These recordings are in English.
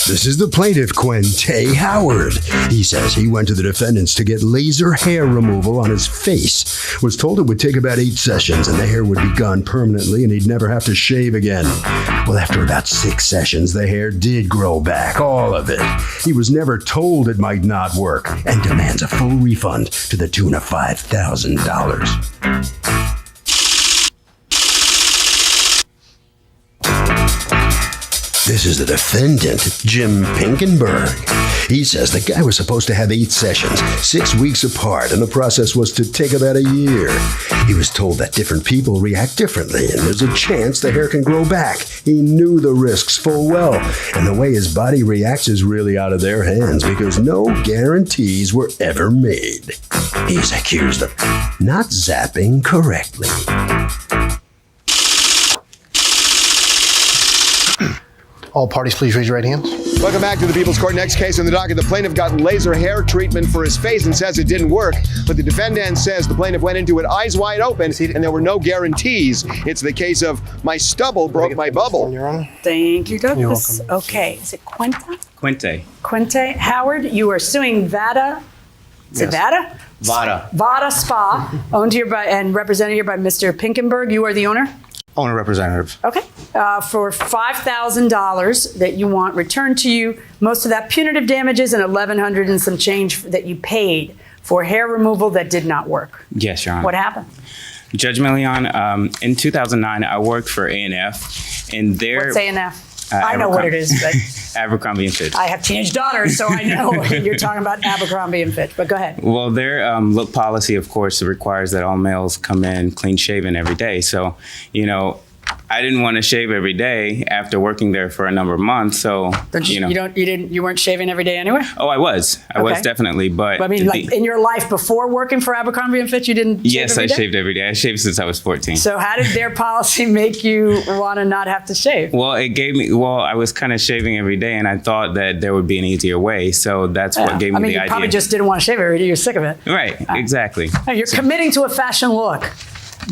This is the plaintiff, Quinte Howard. He says he went to the defendants to get laser hair removal on his face. Was told it would take about 8 sessions and the hair would be gone permanently and he'd never have to shave again. Well, after about 6 sessions, the hair did grow back, all of it. He was never told it might not work and demands a full refund to the tune of $5,000. This is the defendant, Jim Pinkenberg. He says the guy was supposed to have 8 sessions, 6 weeks apart, and the process was to take about a year. He was told that different people react differently, and there's a chance the hair can grow back. He knew the risks full well, and the way his body reacts is really out of their hands because no guarantees were ever made. He's accused of not zapping correctly. All parties, please raise your right hands. Welcome back to the People's Court. Next case on the docket. The plaintiff got laser hair treatment for his face and says it didn't work. But the defendant says the plaintiff went into it eyes wide open and there were no guarantees. It's the case of my stubble broke my bubble. Thank you, Douglas. You're welcome. Okay, is it Quinte? Quinte. Quinte Howard, you are suing Vada. Is it Vada? Vada. Vada Spa, owned here by and represented here by Mr. Pinkenberg. You are the owner? Owner representative. Okay. For $5,000 that you want returned to you, most of that punitive damages and $1,100 and some change that you paid for hair removal that did not work. Yes, Your Honor. What happened? Judge Million, in 2009, I worked for A&F, and their... What's A&F? I know what it is, but Abercrombie & Fitch. I have teenage daughters, so I know you're talking about Abercrombie & Fitch, but go ahead. Well, their look policy, of course, requires that all males come in clean-shaven every day. So, you know, I didn't want to shave every day after working there for a number of months. So, you weren't shaving every day anyway? Oh, I was definitely, but I mean, like in your life before working for Abercrombie & Fitch, you didn't shave yes, every day? I shaved every day. I shaved since I was 14. So how did their policy make you want to not have to shave? Well, I was kind of shaving every day, and I thought that there would be an easier way. So that's what gave me the idea. You probably just didn't want to shave every day. You're sick of it. Right, exactly. You're committing to a fashion look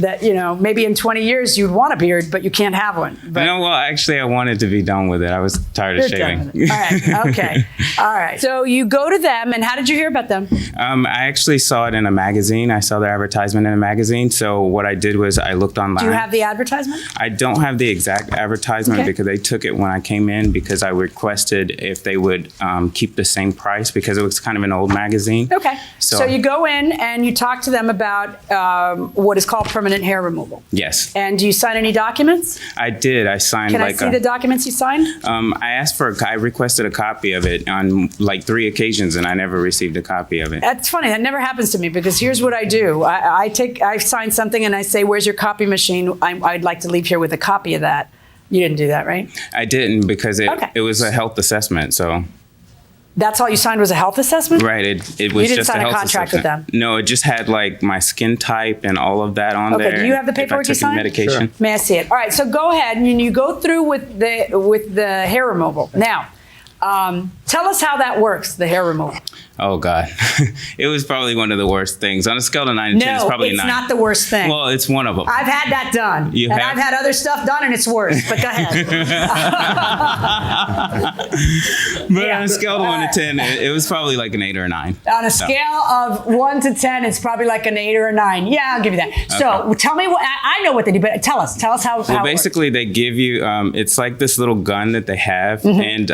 that, you know, maybe in 20 years you'd want a beard, but you can't have one. But well, actually, I wanted to be done with it. I was tired of shaving. All right, okay. All right. So you go to them, and how did you hear about them? I actually saw it in a magazine. I saw their advertisement in a magazine. So what I did was I looked online. Do you have the advertisement? I don't have the exact advertisement because they took it when I came in because I requested if they would keep the same price because it was kind of an old magazine. Okay. So you go in and you talk to them about what is called permanent hair removal. Yes. And do you sign any documents? I did. I signed Can I see the documents you signed? I asked I requested a copy of it on like 3 occasions and I never received a copy of it. That's funny. That never happens to me because here's what I do. I sign something and I say, where's your copy machine? I'd like to leave here with a copy of that. You didn't do that, right? I didn't because it was a health assessment. So. That's all you signed was a health assessment? Right. It was just a health assessment. You didn't sign a contract with them? No, it just had like my skin type and all of that on there. Okay. Do you have the paperwork you signed? Medication. Sure. May I see it? All right. So go ahead and you go through with the hair removal. Now, tell us how that works, the hair removal. Oh, God. It was probably one of the worst things. On a scale of 9 to 10, it's probably 9. No, it's not the worst thing. Well, it's one of them. I've had that done. I've had other stuff done, and it's worse. But go ahead. But on a scale of 1 to 10, it was probably like an 8 or a 9. On a scale of 1 to 10, it's probably like an 8 or a 9. Yeah, I'll give you that. Okay. So tell me what I know what they do, but tell us how. Well, basically, they give you it's like this little gun that they have, and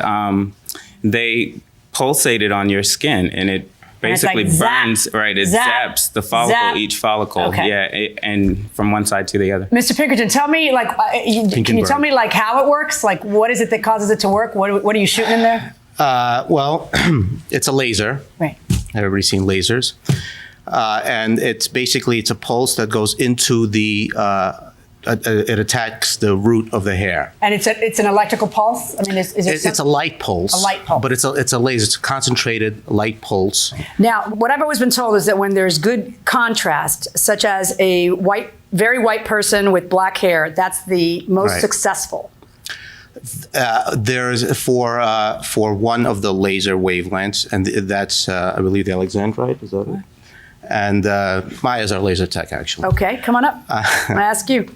they pulsate it on your skin, and it basically burns. Right, it zaps the follicle, each follicle. Okay. Yeah, and from one side to the other. Mr. Pinkerton, tell me, like, can you tell me like how it works? Like, what is it that causes it to work? What are you shooting in there? Well, it's a laser. Right. Everybody's seen lasers, and it's a pulse that goes into the. It attacks the root of the hair. And it's an electrical pulse? I mean, it's a light pulse. A light pulse. But it's a laser. It's a concentrated light pulse. Now, what I've always been told is that when there's good contrast, such as a very white person with black hair, that's the most successful. There's for one of the laser wavelengths, and that's I believe the Alexandrite. Is that it? And Maya's our laser tech, actually. Okay, come on up. I ask you.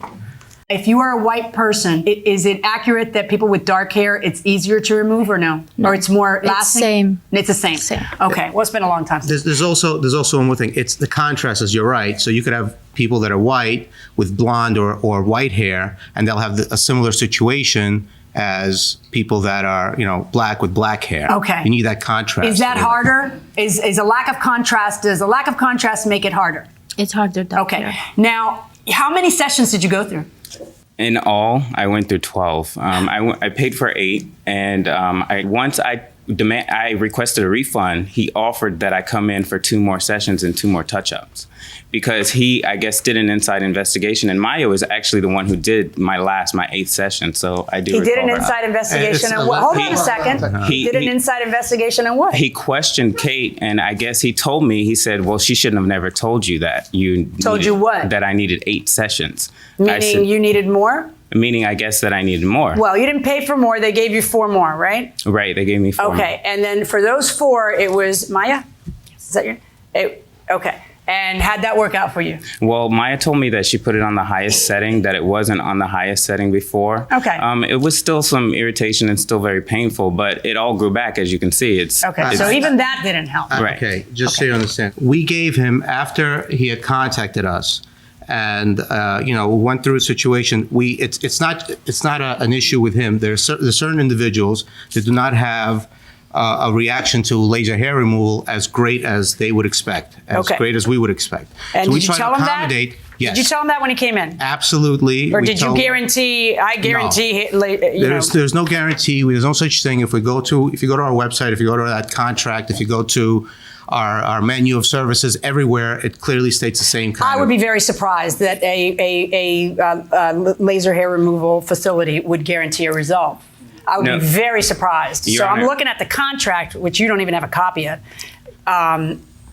If you are a white person, is it accurate that people with dark hair, it's easier to remove or no? Or it's more lasting? Same. It's the same. Okay. Well, it's been a long time. There's also one more thing. It's the contrast, as you're right. So you could have people that are white with blonde or white hair, and they'll have a similar situation as people that are, black with black hair. Okay. You need that contrast. Is that harder? Is a lack of contrast, does a lack of contrast make it harder? It's harder. Okay. Yeah. Now, how many sessions did you go through? In all, I went through 12. I paid for 8, and once I requested a refund, he offered that I come in for 2 more sessions and 2 more touch-ups, because he, I guess, did an inside investigation, and Maya was actually the one who did my 8th session. So I do. He did an recall inside that. investigation, and what? Hold on a second. He did an inside investigation, and what? He questioned Kate, and I guess he told me. He said, "Well, she shouldn't have never told you that. Told you what? That I needed 8 sessions." Meaning you needed more? Meaning, I guess that I needed more. Well, you didn't pay for more. They gave you 4 more, right? Right. They gave me 4 more. Okay. And then for those 4, it was Maya? Is that your? Okay. And how'd that work out for you? Well, Maya told me that she put it on the highest setting, that it wasn't on the highest setting before. Okay. It was still some irritation and still very painful, but it all grew back, as you can see. Okay. So even that didn't help. Right. Okay, just so you understand. We gave him, after he had contacted us, and went through a situation. It's not an issue with him. There's certain individuals that do not have a reaction to laser hair removal as great as they would expect, great as we would expect. And so we did you try tell to him that? accommodate. Yes. Did you tell him that when he came in? Absolutely. Or did you guarantee? I guarantee. No. There's no guarantee. There's no such thing. If you go to our website, if you go to that contract, if you go to our menu of services, everywhere it clearly states the same kind. I would be very surprised that a laser hair removal facility would guarantee a result. I would be very surprised. So I'm looking at the contract, which you don't even have a copy of.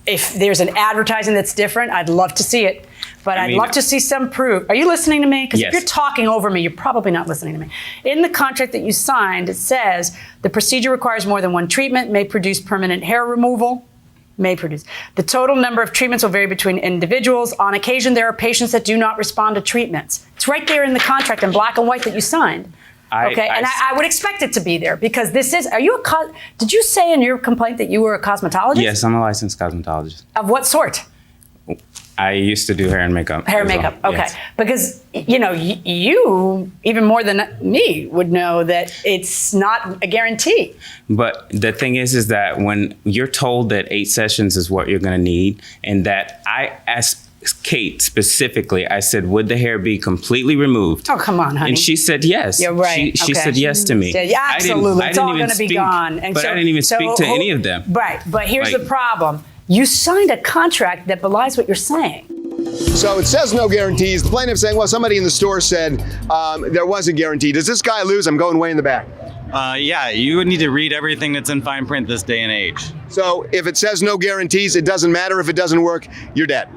If there's an advertising that's different, I'd love to see it. But I'd love to see some proof. Are you listening to me? Because if you're talking over me, you're probably not listening to me. In the contract that you signed, it says the procedure requires more than one treatment, may produce permanent hair removal. May produce. The total number of treatments will vary between individuals. On occasion, there are patients that do not respond to treatments. It's right there in the contract in black and white that you signed. I would expect it to be there, because this is, did you say in your complaint that you were a cosmetologist? Yes, I'm a licensed cosmetologist. Of what sort? I used to do hair and makeup. Hair and makeup, okay. Yes. Because, you, even more than me, would know that it's not a guarantee. But the thing is that when you're told that 8 sessions is what you're going to need, and that I asked Kate specifically, I said, would the hair be completely removed? Oh, come on, honey. And she said yes. You're right. She said yes to me. Yeah, absolutely. It's all going to be gone. And I didn't even speak to any of them. Right. But here's the problem. You signed a contract that belies what you're saying. So it says no guarantees. The plaintiff saying, well, somebody in the store said there was a guarantee. Does this guy lose? I'm going way in the back. Yeah, you would need to read everything that's in fine print this day and age. So if it says no guarantees, it doesn't matter. If it doesn't work, you're dead.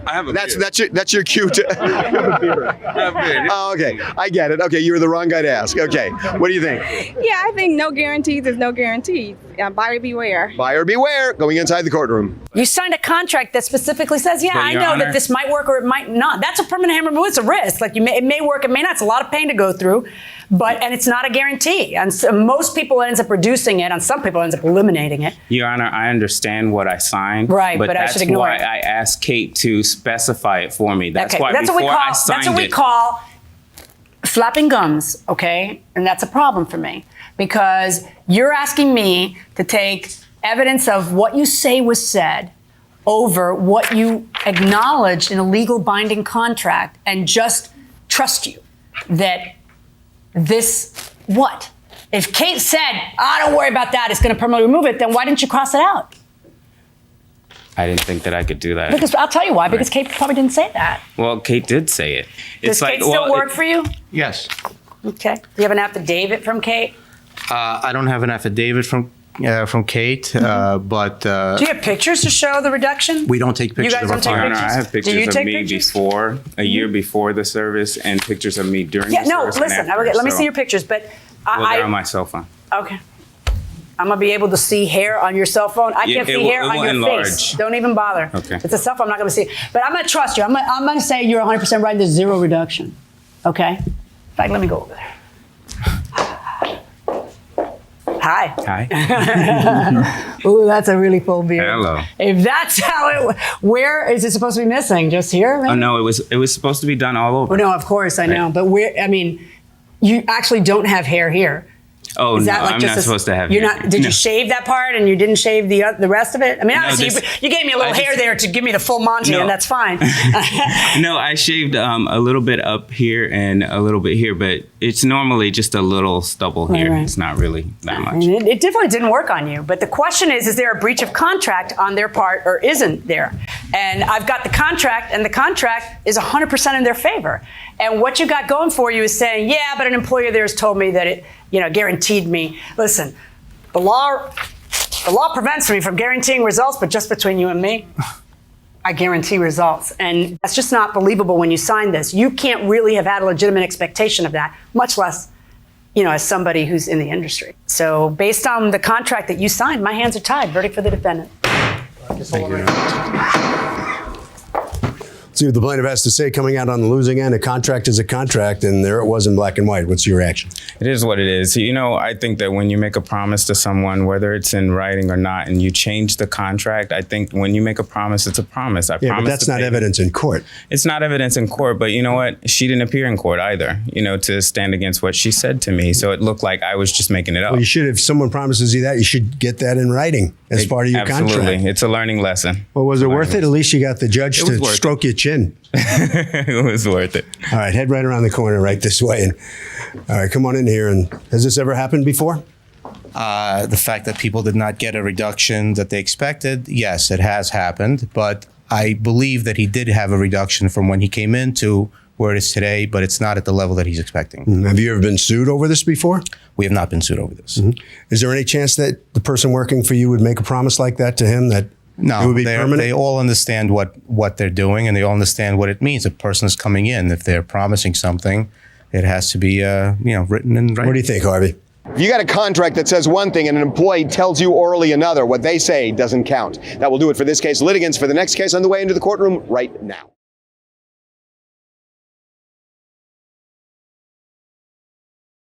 I have a beer. That's your cue to. I have a beer. Oh, okay. I get it. Okay, you were the wrong guy to ask. Okay, what do you think? Yeah, I think no guarantees is no guarantees. Buyer beware. Buyer beware. Going inside the courtroom. You signed a contract that specifically says, I know that this might work or it might not. That's a permanent hair removal. It's a risk. Like it may work, it may not. It's a lot of pain to go through, and it's not a guarantee. And so most people ends up reducing it, and some people ends up eliminating it. Your Honor, I understand what I signed. Right, but I should ignore it. That's why I asked Kate to specify it for me. That's why that's before I That's signed what we call flapping gums, okay? And that's a problem for me, because you're asking me to take evidence of what you say was said over what you acknowledged in a legal binding contract and just trust you that what? If Kate said, don't worry about that, it's going to permanently remove it, then why didn't you cross it out? I didn't think that I could do that. Because I'll tell you why, because Kate probably didn't say that. Well, Kate did say it. Does Kate still work for you? Yes. Okay. Do you have an affidavit from Kate? I don't have an affidavit from Kate, but do you have pictures to show the reduction? we don't take pictures You guys of our don't take clients. I have pictures of take me pictures? before, a year before the service, and pictures of me during the service. Listen, and after, let me see your pictures, but they're on my cell phone. Okay. I'm gonna be able to see hair on your cell phone. I can't see hair on your enlarge. face. Don't even bother. Okay. It's a cell phone. I'm not gonna see. But I'm gonna trust you. I'm gonna say you're 100% right. There's zero reduction. Okay. In fact, let me go over there. Hi. Hi. Ooh, that's a really full beard. Hello. If that's how it, where is it supposed to be missing? Just here? Maybe? Oh no, it was supposed to be done all over. Oh, no, of course I know, but you actually don't have hair here. Oh Is no, that like I'm just not supposed to have you're hair. not. Did No. you shave that part and you didn't shave the rest of it? I mean, No, obviously you gave me a little hair there to give me the full Monty, No. and that's fine. No, I shaved a little bit up here and a little bit here, but it's normally just a little stubble here. Right. It's not really that much. It definitely didn't work on you. But the question is there a breach of contract on their part or isn't there? And I've got the contract, and the contract is 100% in their favor. And what you got going for you is saying, yeah, but an employer there has told me that it, guaranteed me. Listen, the law prevents me from guaranteeing results, but just between you and me, I guarantee results. And that's just not believable when you sign this. You can't really have had a legitimate expectation of that, much less, as somebody who's in the industry. So based on the contract that you signed, my hands are tied. Verdict for the defendant. Thank you. See what the plaintiff has to say coming out on the losing end. A contract is a contract, and there it was in black and white. What's your reaction? It is what it is. I think that when you make a promise to someone, whether it's in writing or not, and you change the contract, I think when you make a promise, it's a promise. I Yeah, promise but that's to not pay. evidence in court. It's not evidence in court, but you know what? She didn't appear in court either, to stand against what she said to me. So it looked like I was just making it up. Well, you should, if someone promises you that, you should get that in writing as part of your Absolutely. contract. It's a learning lesson. Well, was it worth it? At least you got the judge It was to worth stroke your chin. It was worth it. All right, head right around the corner, right this way. And all right, come on in here. And has this ever happened before? The fact that people did not get a reduction that they expected, yes, it has happened. But I believe that he did have a reduction from when he came in to where it is today, but it's not at the level that he's expecting. Have you ever been sued over this before? We have not been sued over this. Is there any chance that the person working for you would make a promise like that to him that it No, would be permanent? they all understand what they're doing, and they all understand what it means. A person is coming in. If they're promising something, it has to be written in writing. What do you think, Harvey? If you got a contract that says one thing and an employee tells you orally another, what they say doesn't count. That will do it for this case. Litigants for the next case on the way into the courtroom right now.